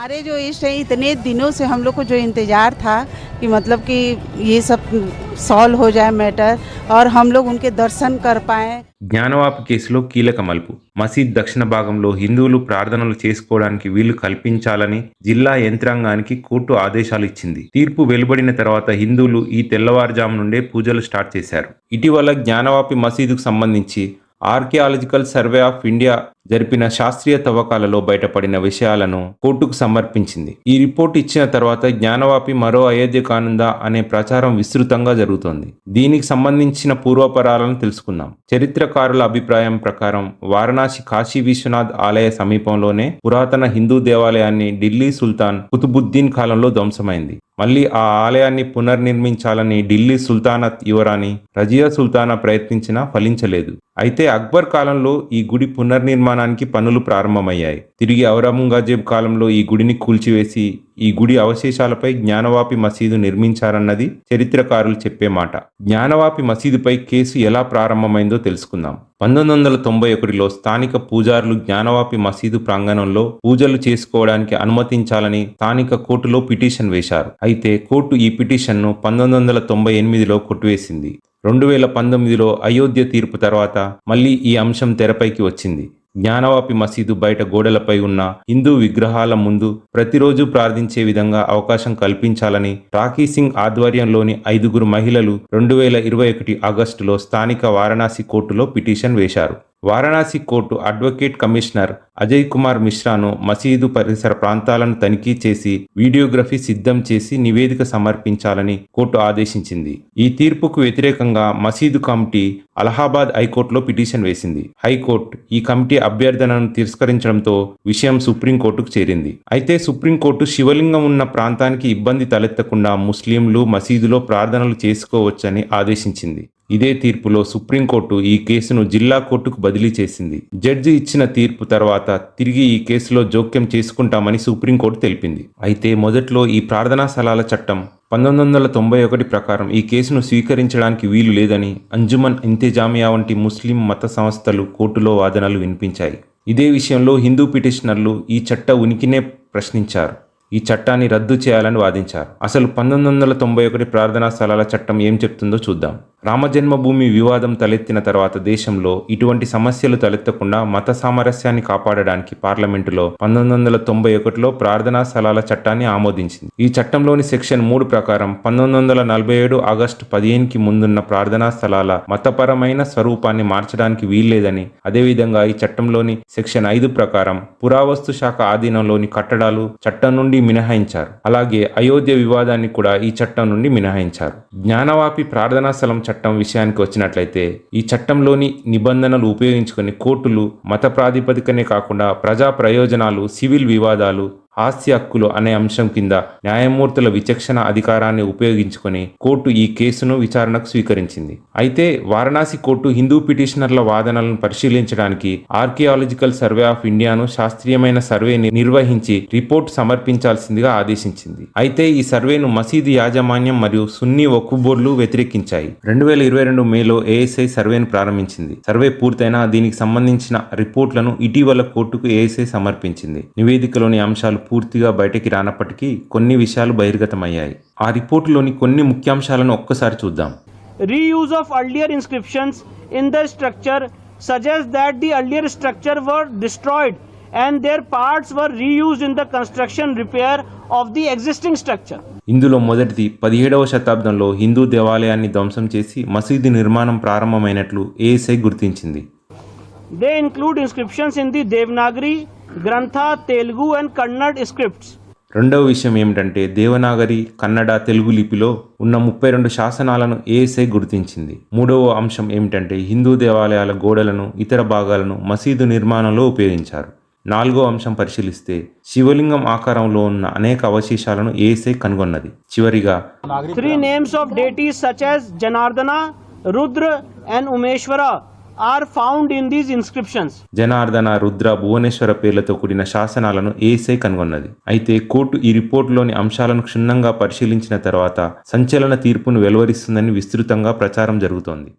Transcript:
हमारे जो इष्ट हैं इतने दिनों से हम लोग को जो इंतज़ार था कि मतलब कि ये सब सॉल्व हो जाए मैटर और हम लोग उनके दर्शन कर पाएँ। జ్ఞానవాపి కేసులో కీలక మలుపు మసీద్ దక్షిణ భాగంలో హిందువులు ప్రార్థనలు చేసుకోవడానికి వీలు కల్పించాలని జిల్లా యంత్రాంగానికి కోర్టు ఆదేశాలు ఇచ్చింది. తీర్పు వెలువడిన తర్వాత హిందువులు ఈ తెల్లవారుజాము నుండే పూజలు స్టార్ట్ చేశారు. ఇటీవల జ్ఞానవాపి మసీదుకు సంబంధించి ఆర్కియాలజికల్ సర్వే ఆఫ్ ఇండియా జరిపిన శాస్త్రీయ తవ్వకాలలో బయటపడిన విషయాలను కోర్టుకు సమర్పించింది. ఈ రిపోర్టు ఇచ్చిన తర్వాత జ్ఞానవాపి మరో అయోధ్య కానుందా అనే ప్రచారం విస్తృతంగా జరుగుతోంది. దీనికి సంబంధించిన పూర్వపరాలను తెలుసుకుందాం. చరిత్రకారుల అభిప్రాయం ప్రకారం వారణాసి కాశీ విశ్వనాథ్ ఆలయ సమీపంలోనే పురాతన హిందూ దేవాలయాన్ని ఢిల్లీ సుల్తాన్ కుతుబుద్దీన్ కాలంలో ధ్వంసమైంది. మళ్ళీ ఆ ఆలయాన్ని పునర్నిర్మించాలని ఢిల్లీ సుల్తానత్ యువరాణి రజియా సుల్తానా ప్రయత్నించినా ఫలించలేదు. అయితే అక్బర్ కాలంలో ఈ గుడి పునర్నిర్మాణానికి పనులు ప్రారంభమయ్యాయి. తిరిగి ఔరంగజేబ్ కాలంలో ఈ గుడిని కూల్చివేసి ఈ గుడి అవశేషాలపై జ్ఞానవాపి మసీదు నిర్మించారన్నది చరిత్రకారులు చెప్పే మాట. జ్ఞానవాపి మసీదుపై కేసు ఎలా ప్రారంభమైందో తెలుసుకుందాం. 1991లో స్థానిక పూజారులు జ్ఞానవాపి మసీదు ప్రాంగణంలో పూజలు చేసుకోవడానికి అనుమతించాలని స్థానిక కోర్టులో పిటిషన్ వేశారు. అయితే కోర్టు ఈ పిటిషన్ను 1998లో కొట్టివేసింది. 2019లో అయోధ్య తీర్పు తర్వాత మళ్లీ ఈ అంశం తెరపైకి వచ్చింది. జ్ఞానవాపి మసీదు బయట గోడలపై ఉన్న హిందూ విగ్రహాల ముందు ప్రతిరోజు ప్రార్థించే విధంగా అవకాశం కల్పించాలని రాఖీ సింగ్ ఆధ్వర్యంలోని 5 మహిళలు 2021 ఆగస్టులో స్థానిక వారణాసి కోర్టులో పిటిషన్ వేశారు. Varanasi court advocate commissioner Ajay Kumar మిశ్రాను మసీదు పరిసర ప్రాంతాలను తనిఖీ చేసి వీడియోగ్రఫీ సిద్ధం చేసి నివేదిక సమర్పించాలని కోర్టు ఆదేశించింది. ఈ తీర్పుకు వ్యతిరేకంగా మసీదు కమిటీ అలహాబాద్ హైకోర్టులో పిటిషన్ వేసింది. హైకోర్టు ఈ కమిటీ అభ్యర్థనను తిరస్కరించడంతో విషయం సుప్రీంకోర్టుకు చేరింది. అయితే సుప్రీంకోర్టు శివలింగం ఉన్న ప్రాంతానికి ఇబ్బంది తలెత్తకుండా ముస్లింలు మసీదులో ప్రార్థనలు చేసుకోవచ్చని ఆదేశించింది. ఇదే తీర్పులో సుప్రీంకోర్టు ఈ కేసును జిల్లా కోర్టుకు బదిలీ చేసింది. జడ్జి ఇచ్చిన తీర్పు తర్వాత తిరిగి ఈ కేసులో జోక్యం చేసుకుంటామని సుప్రీంకోర్టు తెలిపింది. అయితే మొదట్లో ఈ ప్రార్థనా స్థలాల చట్టం 1991 ప్రకారం ఈ కేసును స్వీకరించడానికి వీలు లేదని అంజుమన్ ఇంతేజామియా వంటి ముస్లిం మత సంస్థలు కోర్టులో వాదనలు వినిపించాయి. ఇదే విషయంలో హిందూ పిటిషనర్లు ఈ చట్ట ఉనికినే ప్రశ్నించారు. ఈ చట్టాన్ని రద్దు చేయాలని వాదించారు. అసలు 1991 ప్రార్థనా స్థలాల చట్టం ఏం చెప్తుందో చూద్దాం. రామజన్మభూమి వివాదం తలెత్తిన తర్వాత దేశంలో ఇటువంటి సమస్యలు తలెత్తకుండా మత సామరస్యాన్ని కాపాడడానికి పార్లమెంటులో 1991లో ప్రార్థనా స్థలాల చట్టాన్ని ఆమోదించింది. ఈ చట్టంలోని సెక్షన్ 3 ప్రకారం 1947 ఆగస్టు 15కి ముందున్న ప్రార్థనా స్థలాల మతపరమైన స్వరూపాన్ని మార్చడానికి వీల్లేదని, అదేవిధంగా ఈ చట్టంలోని సెక్షన్ 5 ప్రకారం పురావస్తు శాఖ ఆధీనంలోని కట్టడాలు చట్టం నుండి మినహాయించారు. అలాగే అయోధ్య వివాదాన్ని కూడా ఈ చట్టం నుండి మినహాయించారు. జ్ఞానవాపి ప్రార్థనా స్థలం చట్టం విషయానికి వచ్చినట్లయితే ఈ చట్టంలోని నిబంధనలు ఉపయోగించుకొని కోర్టులు మత ప్రాతిపదికనే కాకుండా ప్రజా ప్రయోజనాలు, సివిల్ వివాదాలు, ఆస్తి హక్కులు అనే అంశం కింద న్యాయమూర్తుల విచక్షణ అధికారాన్ని ఉపయోగించుకొని కోర్టు ఈ కేసును విచారణకు స్వీకరించింది. అయితే వారణాసి కోర్టు హిందూ పిటిషనర్ల వాదనలను పరిశీలించడానికి ఆర్కియాలజికల్ సర్వే ఆఫ్ ఇండియాను శాస్త్రీయమైన సర్వేని నిర్వహించి రిపోర్ట్ సమర్పించాల్సిందిగా ఆదేశించింది. అయితే ఈ సర్వేను మసీదు యాజమాన్యం మరియు సున్నీ వక్ఫ్ బోర్డులు వ్యతిరేకించాయి. 2022 మేలో ఏఎస్ఐ సర్వేను ప్రారంభించింది. సర్వే పూర్తయినా దీనికి సంబంధించిన రిపోర్ట్లను ఇటీవల కోర్టుకు ఏఎస్ఐ సమర్పించింది. నివేదికలోని అంశాలు పూర్తిగా బయటికి రానప్పటికీ కొన్ని విషయాలు బహిర్గతమయ్యాయి. ఆ రిపోర్టులోని కొన్ని ముఖ్యాంశాలను ఒక్కసారి చూద్దాం. Reuse of earlier inscriptions in the structure suggests that the earlier structure were destroyed and their parts were reused in the construction repair of the existing structure. ఇందులో మొదటిది 17వ శతాబ్దంలో హిందూ దేవాలయాన్ని ధ్వంసం చేసి మసీదు నిర్మాణం ప్రారంభమైనట్లు ఏఎస్ఐ గుర్తించింది. They include inscriptions in the Devanagari, Grantha, Telugu and Kannada scripts. రెండవ విషయం ఏమిటంటే దేవనాగరి, కన్నడ, తెలుగు లిపిలో ఉన్న 32 శాసనాలను ఏఎస్ఐ గుర్తించింది. మూడవ అంశం ఏమిటంటే హిందూ దేవాలయాల గోడలను, ఇతర భాగాలను మసీదు నిర్మాణంలో ఉపయోగించారు. నాలుగో అంశం పరిశీలిస్తే శివలింగం ఆకారంలో ఉన్న అనేక అవశేషాలను ఏఎస్ఐ కనుగొన్నది. చివరిగా 3 names of deities such as Janardana, Rudra and Umeshwara are found in these inscriptions. Janardhana, Rudra, Bhuvneshwar పేర్లతో కూడిన శాసనాలను ఏఎస్ఐ కనుగొన్నది. అయితే కోర్టు ఈ రిపోర్టులోని అంశాలను క్షుణ్ణంగా పరిశీలించిన తర్వాత సంచలన తీర్పును వెలువరిస్తుందని విస్తృతంగా ప్రచారం జరుగుతోంది.